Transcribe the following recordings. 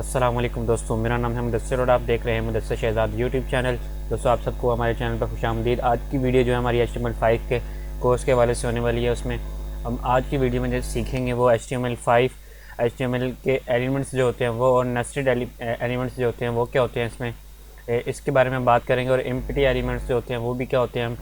अस्सलाम वालेकुम दोस्तों, मेरा नाम है मुदस्सिर और आप देख रहे हैं मुदस्सिर शहजाद यूट्यूब चैनल। दोस्तों आप सबको हमारे चैनल पर खुशामदीद। आज की वीडियो जो है हमारी HTML5 के कोर्स के हवाले से होने वाली है। उसमें हम आज की वीडियो में जो सीखेंगे वो HTML5 HTML के एलिमेंट्स जो होते हैं वो और नेस्टेड एलिमेंट्स जो होते हैं वो क्या होते हैं इसमें, इसके बारे में बात करेंगे। और एम्प्टी एलिमेंट्स जो होते हैं वो भी क्या होते हैं। हम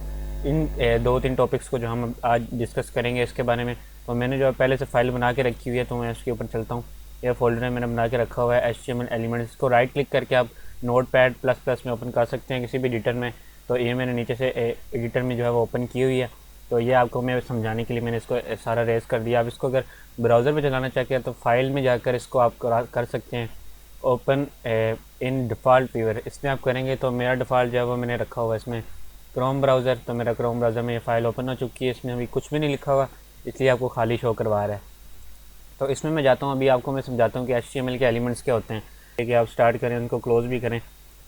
इन दो तीन टॉपिक्स को जो हम आज डिस्कस करेंगे इसके बारे में। तो मैंने जो पहले से फ़ाइल बना के रखी हुई है तो मैं उसके ऊपर चलता हूँ। यह फोल्डर मैंने बना के रखा हुआ है HTML एलिमेंट्स को राइट क्लिक करके आप Notepad++ में ओपन कर सकते हैं किसी भी एडिटर में। तो ये मैंने नीचे से एडिटर में जो है वो ओपन की हुई है। तो ये आपको मैं समझाने के लिए मैंने इसको सारा रेस कर दिया। आप इसको अगर ब्राउज़र में चलाना चाहते हैं तो फाइल में जाकर इसको आप कर सकते हैं ओपन इन डिफ़ॉल्ट व्यूअर। इसमें आप करेंगे तो मेरा डिफ़ॉल्ट जो है वो मैंने रखा हुआ है इसमें क्रोम ब्राउज़र। तो मेरा क्रोम ब्राउज़र में ये फ़ाइल ओपन हो चुकी है। इसमें अभी कुछ भी नहीं लिखा हुआ, इसलिए आपको खाली शो करवा रहा है। तो इसमें मैं जाता हूँ, अभी आपको मैं समझाता हूँ कि HTML के एलिमेंट्स क्या होते हैं कि आप स्टार्ट करें उनको क्लोज़ भी करें।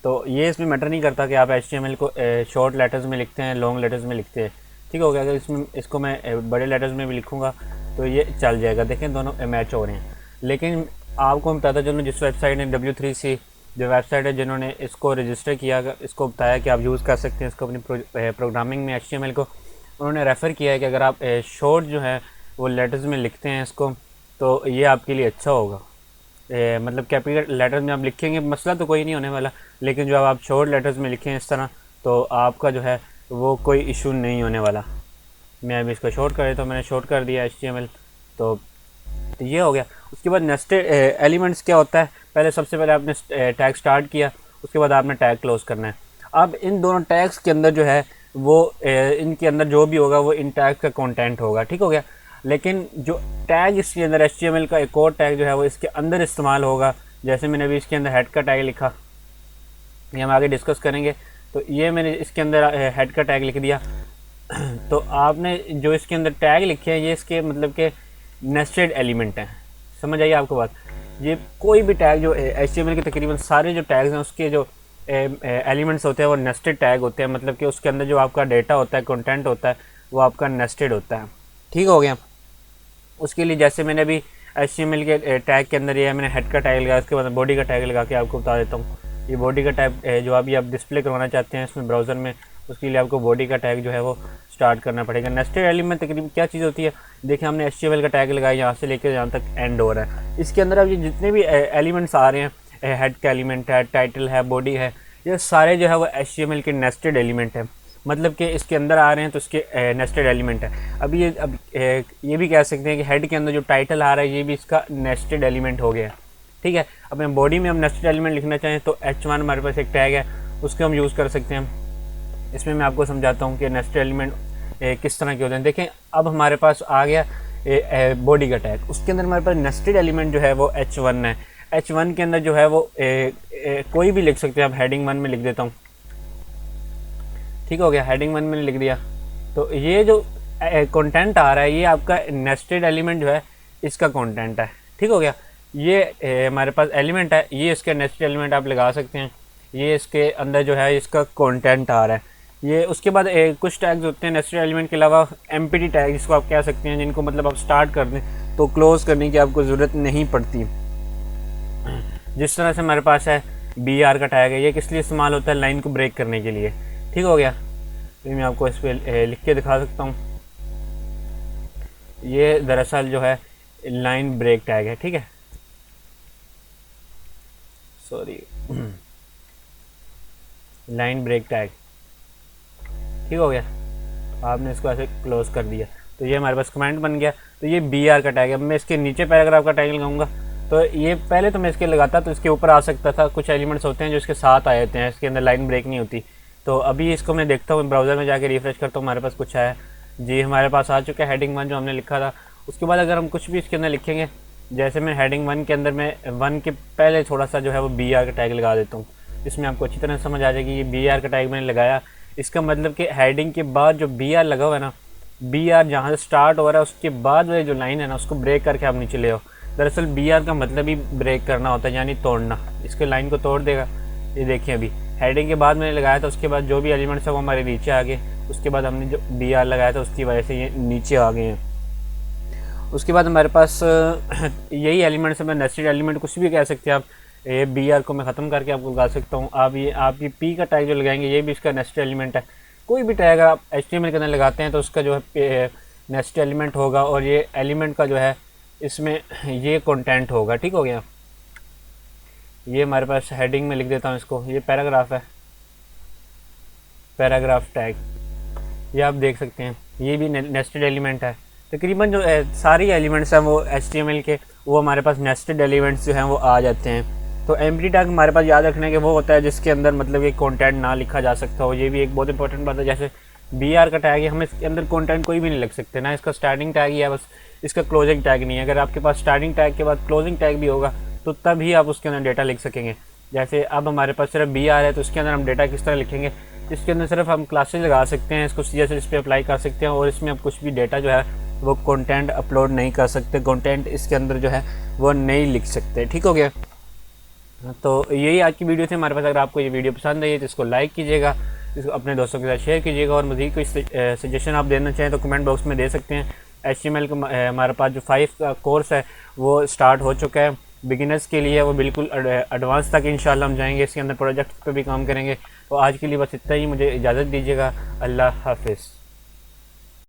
तो ये इसमें मैटर नहीं करता कि आप HTML को शॉर्ट लेटर्स में लिखते हैं लॉन्ग लेटर्स में लिखते हैं, ठीक हो गया। अगर इसको मैं बड़े लेटर्स में भी लिखूँगा तो ये चल जाएगा। देखें दोनों मैच हो रहे हैं। लेकिन आपको मैं बताता चलूँ, जिस वेबसाइट ने W3C जो वेबसाइट है जिन्होंने इसको रजिस्टर किया, इसको बताया कि आप यूज़ कर सकते हैं इसको अपनी प्रोग्रामिंग में HTML को, उन्होंने रेफ़र किया है कि अगर आप शॉर्ट जो है वो लेटर्स में लिखते हैं इसको तो ये आपके लिए अच्छा होगा। मतलब कैपिटल लेटर्स में आप लिखेंगे मसला तो कोई नहीं होने वाला, लेकिन जो आप शॉर्ट लेटर्स में लिखें इस तरह तो आपका जो है वो कोई इशू नहीं होने वाला। मैं अभी इसको शॉर्ट कर देता हूँ, मैंने शॉर्ट कर दिया HTML। तो ये हो गया। उसके बाद नेस्टेड एलिमेंट्स क्या होता है, पहले सबसे पहले आपने टैग स्टार्ट किया, उसके बाद आपने टैग क्लोज करना है। अब इन दोनों टैग्स के अंदर जो है वो इनके अंदर जो भी होगा वो इन टैग का कंटेंट होगा, ठीक हो गया। लेकिन जो टैग इसके अंदर HTML का एक और टैग जो है वो इसके अंदर इस्तेमाल होगा। जैसे मैंने अभी इसके अंदर हेड का टैग लिखा, ये हम आगे डिस्कस करेंगे। तो ये मैंने इसके अंदर हेड का टैग लिख दिया। तो आपने जो इसके अंदर टैग लिखे हैं ये इसके मतलब के नेस्टेड एलिमेंट हैं। समझ आइए आपको बात। ये कोई भी टैग जो HTML के तकरीबन सारे जो टैग्स हैं उसके जो एलिमेंट्स होते हैं वो नेस्टेड टैग होते हैं। मतलब कि उसके अंदर जो आपका डेटा होता है, कंटेंट होता है, वो आपका नेस्टेड होता है, ठीक हो गया। उसके लिए जैसे मैंने अभी HTML के टैग के अंदर ये मैंने हेड का टैग लगाया, उसके बाद बॉडी का टैग लगा के आपको बता देता हूँ। ये बॉडी का टैग जो अभी आप डिस्प्ले करवाना चाहते हैं इसमें ब्राउज़र में, उसके लिए आपको बॉडी का टैग जो है वो स्टार्ट करना पड़ेगा। नेस्टेड एलिमेंट तकरीबन क्या चीज़ होती है, देखिए हमने HTML का टैग लगाया यहाँ से लेकर यहाँ तक एंड हो रहा है। इसके अंदर अब ये जितने भी एलिमेंट्स आ रहे हैं, हेड का एलिमेंट है, टाइटल है, बॉडी है, ये सारे जो है वो HTML के नेस्टेड एलिमेंट है। मतलब कि इसके अंदर आ रहे हैं तो इसके नेस्टेड एलिमेंट है। अब ये भी कह सकते हैं कि हेड के अंदर जो टाइटल आ रहा है ये भी इसका नेस्टेड एलिमेंट हो गया, ठीक है। अब हम बॉडी में हम नेस्टेड एलिमेंट लिखना चाहें तो H1 हमारे पास एक टैग है, उसको हम यूज़ कर सकते हैं। इसमें मैं आपको समझाता हूँ कि नेस्टेड एलिमेंट किस तरह के होते हैं। देखें अब हमारे पास आ गया बॉडी का टैग, उसके अंदर हमारे पास नेस्टेड एलिमेंट जो है वो H1 है। H1 के अंदर जो है वो कोई भी लिख सकते हैं। अब हेडिंग 1 में लिख देता हूँ, ठीक हो गया। हेडिंग 1 में लिख दिया। तो ये जो कंटेंट आ रहा है ये आपका नेस्टेड एलिमेंट जो है इसका कंटेंट है, ठीक हो गया। ये हमारे पास एलिमेंट है, ये इसका नेस्टेड एलिमेंट आप लगा सकते हैं। ये इसके अंदर जो है इसका कंटेंट आ रहा है ये। उसके बाद कुछ टैग्स होते हैं नेस्टेड एलिमेंट के अलावा, एम्प्टी टैग जिसको आप कह सकते हैं, जिनको मतलब आप स्टार्ट कर दें तो क्लोज करने की आपको ज़रूरत नहीं पड़ती। जिस तरह से हमारे पास है BR का टैग है, ये किस लिए इस्तेमाल होता है, लाइन को ब्रेक करने के लिए, ठीक हो गया। तो मैं आपको इस पर लिख के दिखा सकता हूँ। ये दरअसल जो है लाइन ब्रेक टैग है, ठीक है, सॉरी लाइन ब्रेक टैग, ठीक हो गया। आपने इसको ऐसे क्लोज कर दिया तो ये हमारे पास कमेंट बन गया। तो ये BR का टैग है। मैं इसके नीचे पैराग्राफ का टैग लगाऊंगा तो ये पहले तो मैं इसके लगाता तो इसके ऊपर आ सकता था। कुछ एलिमेंट्स होते हैं जो इसके साथ आए होते हैं, इसके अंदर लाइन ब्रेक नहीं होती। तो अभी इसको मैं देखता हूँ, ब्राउज़र में जाके रिफ्रेश करता हूँ, हमारे पास कुछ आया जी, हमारे पास आ चुका है हेडिंग 1 जो हमने लिखा था। उसके बाद अगर हम कुछ भी इसके अंदर लिखेंगे, जैसे मैं हेडिंग 1 के अंदर मैं 1 के पहले थोड़ा सा जो है वो BR का टैग लगा देता हूँ। इसमें आपको अच्छी तरह समझ आ जाएगी। ये BR का टैग मैंने लगाया, इसका मतलब कि हेडिंग के बाद जो BR लगा हुआ है ना, BR जहाँ से स्टार्ट हो रहा है उसके बाद वाली जो लाइन है ना उसको ब्रेक करके आप नीचे ले आओ। दरअसल BR का मतलब ही ब्रेक करना होता है, यानी तोड़ना। इसके लाइन को तोड़ देगा। ये देखिए अभी हेडिंग के बाद मैंने लगाया था, उसके बाद जो भी एलिमेंट्स है वो हमारे नीचे आ गए। उसके बाद हमने जो BR लगाया था उसकी वजह से ये नीचे आ गए हैं। उसके बाद हमारे पास यही एलिमेंट्स है, नेस्टेड एलिमेंट कुछ भी कह सकते हैं आप। ये BR को मैं ख़त्म करके आपको लगा सकता हूँ। आप ये P का टैग जो लगाएंगे ये भी इसका नेस्टेड एलिमेंट है। कोई भी टैग आप HTML के अंदर लगाते हैं तो उसका जो है नेस्टेड एलिमेंट होगा, और ये एलिमेंट का जो है इसमें ये कंटेंट होगा। ठीक हो गया। ये हमारे पास हेडिंग में लिख देता हूँ इसको, ये पैराग्राफ है, पैराग्राफ टैग, ये आप देख सकते हैं, ये भी नेस्टेड एलिमेंट है। तकरीबन जो सारी एलिमेंट्स हैं वो HTML के, वो हमारे पास नेस्टेड एलिमेंट्स जो हैं वो आ जाते हैं। तो एम्प्टी टैग हमारे पास याद रखने के वो होता है जिसके अंदर मतलब ये कंटेंट ना लिखा जा सकता हो। ये भी एक बहुत इंपॉर्टेंट बात है। जैसे BR का टैग है, हम इसके अंदर कंटेंट कोई भी नहीं लिख सकते, ना इसका स्टार्टिंग टैग ही है, बस इसका क्लोजिंग टैग नहीं है। अगर आपके पास स्टार्टिंग टैग के बाद क्लोजिंग टैग भी होगा तो तभी आप उसके अंदर डेटा लिख सकेंगे। जैसे अब हमारे पास सिर्फ BR है तो उसके अंदर हम डेटा किस तरह लिखेंगे, इसके अंदर सिर्फ हम क्लासेस लगा सकते हैं, इसको जैसे इस पर अप्लाई कर सकते हैं, और इसमें अब कुछ भी डेटा जो है वो कंटेंट अपलोड नहीं कर सकते, कंटेंट इसके अंदर जो है वो नहीं लिख सकते। ठीक हो गया। तो यही आज की वीडियो थी हमारे पास। अगर आपको ये वीडियो पसंद आई है तो इसको लाइक कीजिएगा, इसको अपने दोस्तों के साथ शेयर कीजिएगा, और मज़ीद कोई सजेशन आप देना चाहें तो कमेंट बॉक्स में दे सकते हैं। HTML का हमारे पास जो 5 का कोर्स है वो स्टार्ट हो चुका है, बिगिनर्स के लिए वो बिल्कुल एडवांस तक इंशाल्लाह हम जाएंगे, इसके अंदर प्रोजेक्ट पे भी काम करेंगे। तो आज के लिए बस इतना ही, मुझे इजाज़त दीजिएगा। अल्लाह हाफिज़।